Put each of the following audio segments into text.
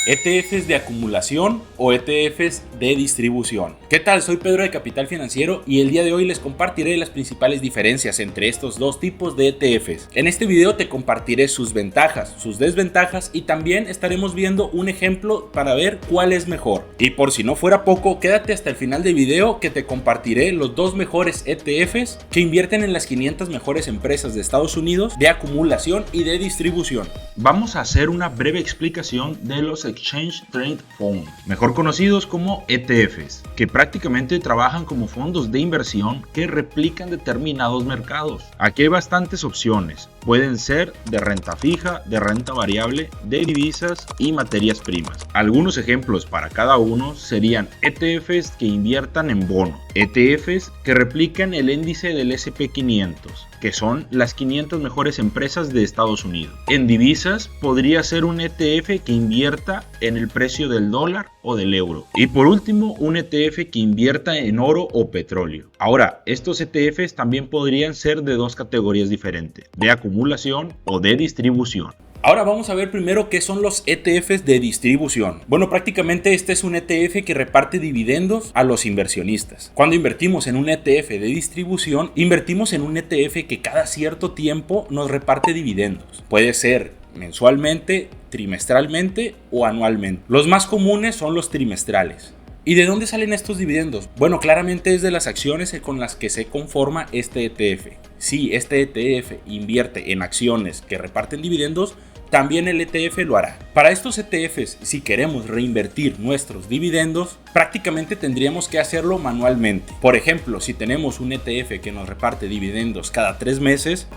ETFs de acumulación o ETFs de distribución. ¿Qué tal? Soy Pedro de Capital Financiero y el día de hoy les compartiré las principales diferencias entre estos dos tipos de ETFs. En este video te compartiré sus ventajas, sus desventajas y también estaremos viendo un ejemplo para ver cuál es mejor. Y por si no fuera poco, quédate hasta el final del video que te compartiré los dos mejores ETFs que invierten en las 500 mejores empresas de Estados Unidos de acumulación y de distribución. Vamos a hacer una breve explicación de los Exchange Traded Funds, mejor conocidos como ETFs, que prácticamente trabajan como fondos de inversión que replican determinados mercados. Aquí hay bastantes opciones, pueden ser de renta fija, de renta variable, de divisas y materias primas. Algunos ejemplos para cada uno serían ETFs que inviertan en bonos, ETFs que replican el índice del S&P 500, que son las 500 mejores empresas de Estados Unidos. En divisas podría ser un ETF que invierta en el precio del dólar o del euro. Y por último, un ETF que invierta en oro o petróleo. Ahora, estos ETFs también podrían ser de dos categorías diferentes, de acumulación o de distribución. Ahora vamos a ver primero qué son los ETFs de distribución. Bueno, prácticamente este es un ETF que reparte dividendos a los inversionistas. Cuando invertimos en un ETF de distribución, invertimos en un ETF que cada cierto tiempo nos reparte dividendos. Puede ser mensualmente, trimestralmente o anualmente. Los más comunes son los trimestrales. ¿Y de dónde salen estos dividendos? Bueno, claramente es de las acciones con las que se conforma este ETF. Si este ETF invierte en acciones que reparten dividendos, también el ETF lo hará. Para estos ETFs, si queremos reinvertir nuestros dividendos, prácticamente tendríamos que hacerlo manualmente. Por ejemplo, si tenemos un ETF que nos reparte dividendos cada 3 meses,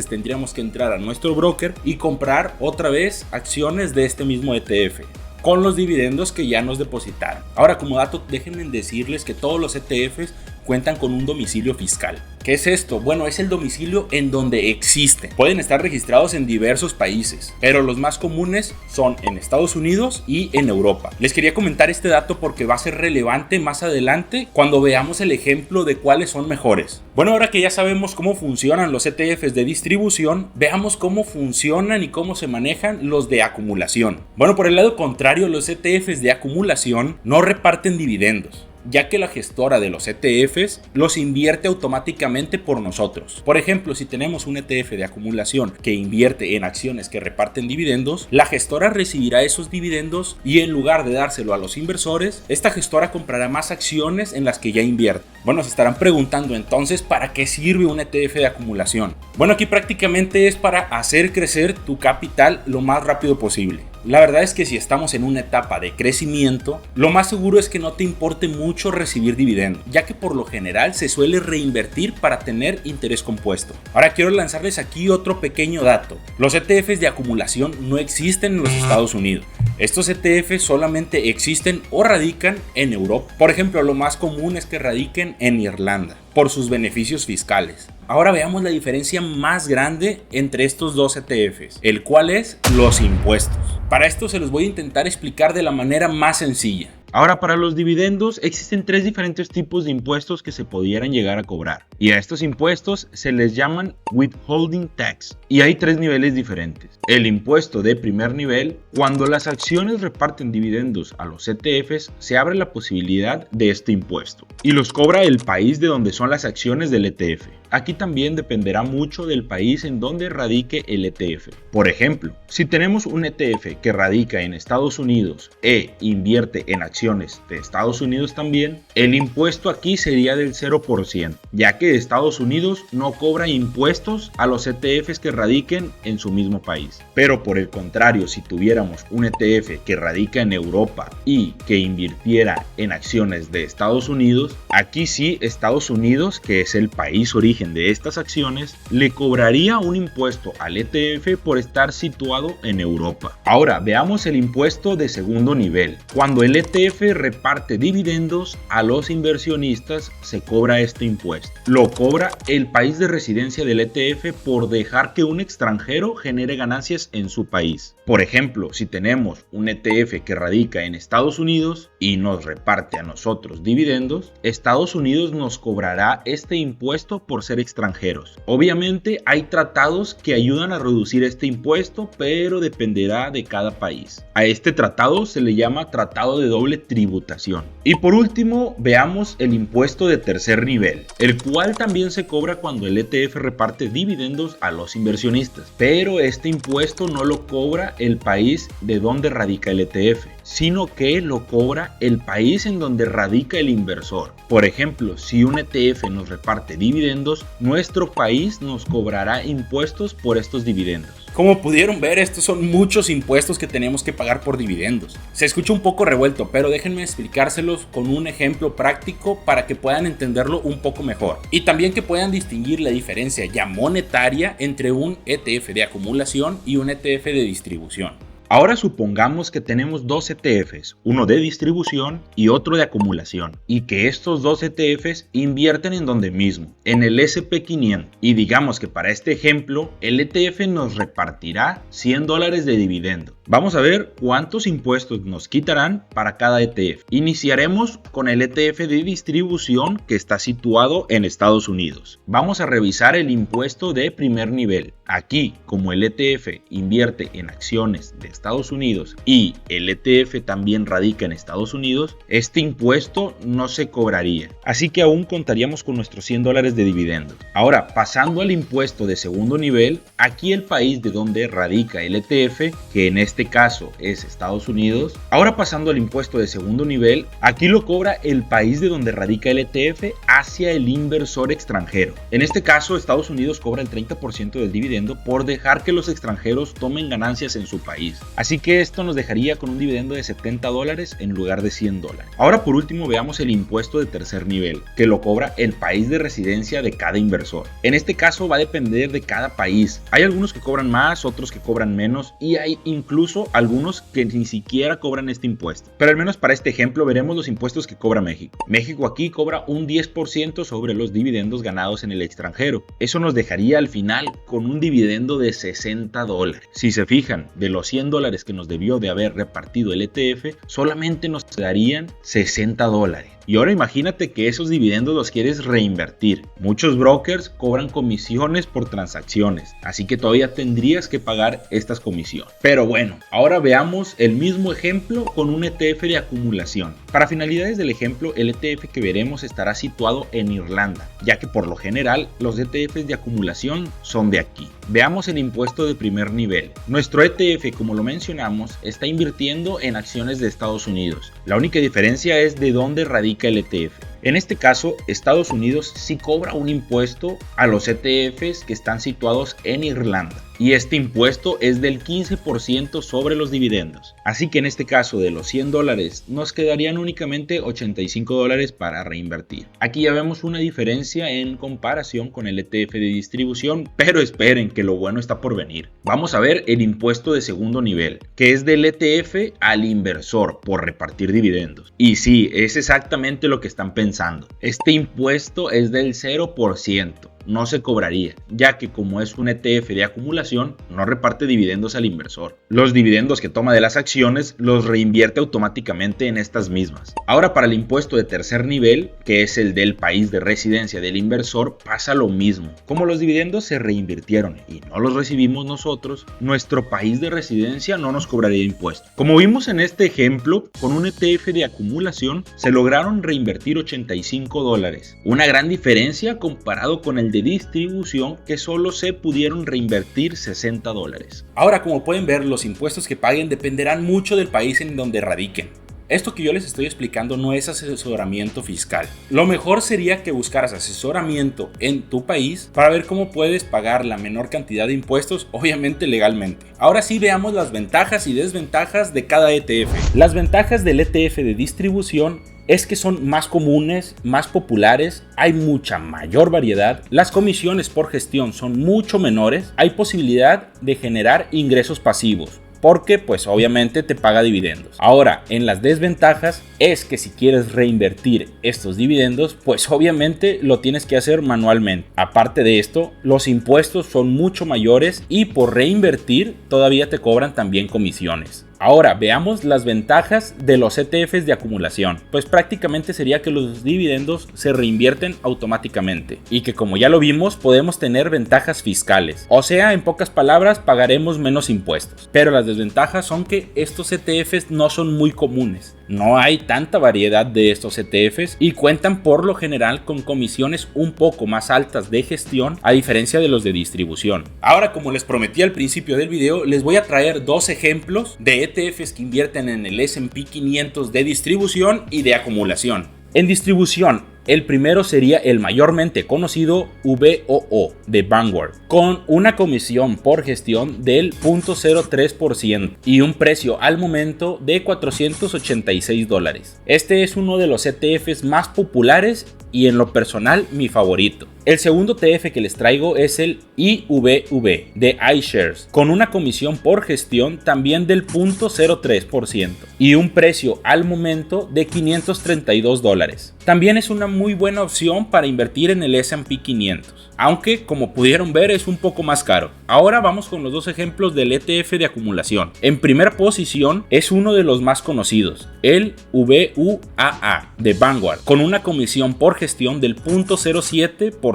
tendríamos que entrar a nuestro broker y comprar otra vez acciones de este mismo ETF con los dividendos que ya nos depositaron. Ahora, como dato, déjenme decirles que todos los ETFs cuentan con un domicilio fiscal. ¿Qué es esto? Bueno, es el domicilio en donde existen. Pueden estar registrados en diversos países, pero los más comunes son en Estados Unidos y en Europa. Les quería comentar este dato porque va a ser relevante más adelante cuando veamos el ejemplo de cuáles son mejores. Bueno, ahora que ya sabemos cómo funcionan los ETFs de distribución, veamos cómo funcionan y cómo se manejan los de acumulación. Bueno, por el lado contrario, los ETFs de acumulación no reparten dividendos, ya que la gestora de los ETFs los invierte automáticamente por nosotros. Por ejemplo, si tenemos un ETF de acumulación que invierte en acciones que reparten dividendos, la gestora recibirá esos dividendos y en lugar de dárselo a los inversores, esta gestora comprará más acciones en las que ya invierte. Bueno, se estarán preguntando entonces, ¿para qué sirve un ETF de acumulación? Bueno, aquí prácticamente es para hacer crecer tu capital lo más rápido posible. La verdad es que si estamos en una etapa de crecimiento, lo más seguro es que no te importe mucho recibir dividendos, ya que por lo general se suele reinvertir para tener interés compuesto. Ahora quiero lanzarles aquí otro pequeño dato. Los ETFs de acumulación no existen en los Estados Unidos. Estos ETFs solamente existen o radican en Europa. Por ejemplo, lo más común es que radiquen en Irlanda por sus beneficios fiscales. Ahora veamos la diferencia más grande entre estos dos ETFs, el cual es los impuestos. Para esto se los voy a intentar explicar de la manera más sencilla. Ahora, para los dividendos existen 3 diferentes tipos de impuestos que se pudieran llegar a cobrar. Y a estos impuestos se les llaman withholding tax. Y hay 3 niveles diferentes. El impuesto de primer nivel: cuando las acciones reparten dividendos a los ETFs, se abre la posibilidad de este impuesto. Y los cobra el país de donde son las acciones del ETF. Aquí también dependerá mucho del país en donde radique el ETF. Por ejemplo, si tenemos un ETF que radica en Estados Unidos e invierte en acciones de Estados Unidos también, el impuesto aquí sería del 0%, ya que Estados Unidos no cobra impuestos a los ETFs que radiquen en su mismo país. Pero por el contrario, si tuviéramos un ETF que radica en Europa y que invirtiera en acciones de Estados Unidos, aquí sí Estados Unidos, que es el país origen de estas acciones, le cobraría un impuesto al ETF por estar situado en Europa. Ahora veamos el impuesto de segundo nivel. Cuando el ETF reparte dividendos a los inversionistas, se cobra este impuesto. Lo cobra el país de residencia del ETF por dejar que un extranjero genere ganancias en su país. Por ejemplo, si tenemos un ETF que radica en Estados Unidos y nos reparte a nosotros dividendos, Estados Unidos nos cobrará este impuesto por ser ser extranjeros. Obviamente hay tratados que ayudan a reducir este impuesto, pero dependerá de cada país. A este tratado se le llama tratado de doble tributación. Y por último, veamos el impuesto de tercer nivel, el cual también se cobra cuando el ETF reparte dividendos a los inversionistas, pero este impuesto no lo cobra el país de donde radica el ETF, sino que lo cobra el país en donde radica el inversor. Por ejemplo, si un ETF nos reparte dividendos, nuestro país nos cobrará impuestos por estos dividendos. Como pudieron ver, estos son muchos impuestos que tenemos que pagar por dividendos. Se escucha un poco revuelto, pero déjenme explicárselos con un ejemplo práctico para que puedan entenderlo un poco mejor. Y también que puedan distinguir la diferencia ya monetaria entre un ETF de acumulación y un ETF de distribución. Ahora supongamos que tenemos dos ETFs, uno de distribución y otro de acumulación, y que estos dos ETFs invierten en donde mismo, en el SP500, y digamos que para este ejemplo, el ETF nos repartirá $100 de dividendo. Vamos a ver cuántos impuestos nos quitarán para cada ETF. Iniciaremos con el ETF de distribución que está situado en Estados Unidos. Vamos a revisar el impuesto de primer nivel. Aquí, como el ETF invierte en acciones de Estados Unidos y el ETF también radica en Estados Unidos, este impuesto no se cobraría. Así que aún contaríamos con nuestros $100 de dividendos. Ahora, pasando al impuesto de segundo nivel, aquí el país de donde radica el ETF, que en este caso es Estados Unidos. Ahora pasando al impuesto de segundo nivel, aquí lo cobra el país de donde radica el ETF hacia el inversor extranjero. En este caso, Estados Unidos cobra el 30% del dividendo por dejar que los extranjeros tomen ganancias en su país. Así que esto nos dejaría con un dividendo de $70 en lugar de $100. Ahora por último veamos el impuesto de tercer nivel, que lo cobra el país de residencia de cada inversor. En este caso va a depender de cada país. Hay algunos que cobran más, otros que cobran menos y hay incluso algunos que ni siquiera cobran este impuesto. Pero al menos para este ejemplo veremos los impuestos que cobra México. México aquí cobra un 10% sobre los dividendos ganados en el extranjero. Eso nos dejaría al final con un dividendo de $60. Si se fijan, de los $100 que nos debió de haber repartido el ETF, solamente nos darían $60. Y ahora imagínate que esos dividendos los quieres reinvertir. Muchos brokers cobran comisiones por transacciones, así que todavía tendrías que pagar estas comisiones. Pero bueno, ahora veamos el mismo ejemplo con un ETF de acumulación. Para finalidades del ejemplo, el ETF que veremos estará situado en Irlanda, ya que por lo general los ETFs de acumulación son de aquí. Veamos el impuesto de primer nivel. Nuestro ETF, como lo mencionamos, está invirtiendo en acciones de Estados Unidos. La única diferencia es de dónde radica el ETF. En este caso, Estados Unidos sí cobra un impuesto a los ETFs que están situados en Irlanda. Y este impuesto es del 15% sobre los dividendos. Así que en este caso de los $100 nos quedarían únicamente $85 para reinvertir. Aquí ya vemos una diferencia en comparación con el ETF de distribución, pero esperen que lo bueno está por venir. Vamos a ver el impuesto de segundo nivel, que es del ETF al inversor por repartir dividendos. Y sí, es exactamente lo que están pensando. Este impuesto es del 0%. No se cobraría, ya que como es un ETF de acumulación, no reparte dividendos al inversor. Los dividendos que toma de las acciones los reinvierte automáticamente en estas mismas. Ahora para el impuesto de tercer nivel, que es el del país de residencia del inversor, pasa lo mismo. Como los dividendos se reinvirtieron y no los recibimos nosotros, nuestro país de residencia no nos cobraría impuesto. Como vimos en este ejemplo, con un ETF de acumulación se lograron reinvertir $85. Una gran diferencia comparado con el de distribución, que solo se pudieron reinvertir $60. Ahora, como pueden ver, los impuestos que paguen dependerán mucho del país en donde radiquen. Esto que yo les estoy explicando no es asesoramiento fiscal. Lo mejor sería que buscaras asesoramiento en tu país para ver cómo puedes pagar la menor cantidad de impuestos, obviamente legalmente. Ahora sí veamos las ventajas y desventajas de cada ETF. Las ventajas del ETF de distribución es que son más comunes, más populares, hay mucha mayor variedad, las comisiones por gestión son mucho menores, hay posibilidad de generar ingresos pasivos, porque pues obviamente te paga dividendos. Ahora, en las desventajas es que si quieres reinvertir estos dividendos, pues obviamente lo tienes que hacer manualmente. Aparte de esto, los impuestos son mucho mayores y por reinvertir todavía te cobran también comisiones. Ahora veamos las ventajas de los ETFs de acumulación. Pues prácticamente sería que los dividendos se reinvierten automáticamente y que, como ya lo vimos, podemos tener ventajas fiscales. O sea, en pocas palabras, pagaremos menos impuestos. Pero las desventajas son que estos ETFs no son muy comunes. No hay tanta variedad de estos ETFs y cuentan por lo general con comisiones un poco más altas de gestión a diferencia de los de distribución. Ahora, como les prometí al principio del video, les voy a traer dos ejemplos de ETFs que invierten en el S&P 500 de distribución y de acumulación. En distribución, el primero sería el mayormente conocido VOO de Vanguard, con una comisión por gestión del 0.03% y un precio al momento de $486. Este es uno de los ETFs más populares y en lo personal mi favorito. El segundo ETF que les traigo es el IVV de iShares, con una comisión por gestión también del 0.03% y un precio al momento de $532. También es una muy buena opción para invertir en el S&P 500, aunque como pudieron ver es un poco más caro. Ahora vamos con los dos ejemplos del ETF de acumulación. En primera posición es uno de los más conocidos, el VUAA de Vanguard, con una comisión por gestión del 0.07%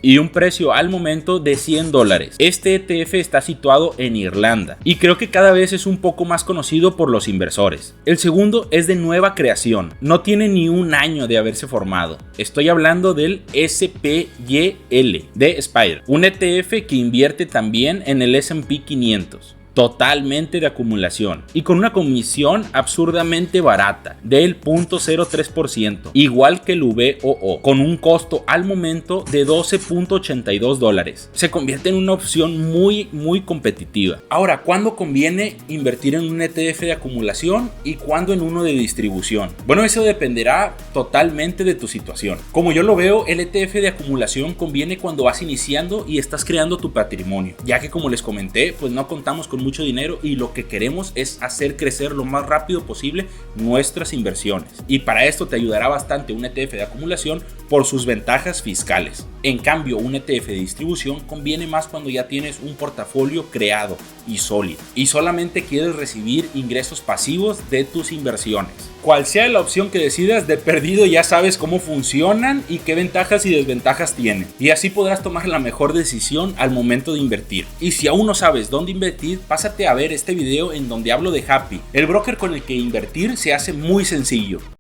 y un precio al momento de $100. Este ETF está situado en Irlanda y creo que cada vez es un poco más conocido por los inversores. El segundo es de nueva creación, no tiene ni un año de haberse formado. Estoy hablando del SPYL de Spire, un ETF que invierte también en el S&P 500. Totalmente de acumulación y con una comisión absurdamente barata del 0.03%, igual que el VOO, con un costo al momento de $12.82. Se convierte en una opción muy competitiva. Ahora, ¿cuándo conviene invertir en un ETF de acumulación y cuándo en uno de distribución? Bueno, eso dependerá totalmente de tu situación. Como yo lo veo, el ETF de acumulación conviene cuando vas iniciando y estás creando tu patrimonio, ya que, como les comenté, pues no contamos con mucho dinero y lo que queremos es hacer crecer lo más rápido posible nuestras inversiones, y para esto te ayudará bastante un ETF de acumulación por sus ventajas fiscales. En cambio, un ETF de distribución conviene más cuando ya tienes un portafolio creado y sólido y solamente quieres recibir ingresos pasivos de tus inversiones. Cual sea la opción que decidas, de perdido ya sabes cómo funcionan y qué ventajas y desventajas tienen, y así podrás tomar la mejor decisión al momento de invertir. Y si aún no sabes dónde invertir, pásate a ver este video en donde hablo de Happy, el broker con el que invertir se hace muy sencillo.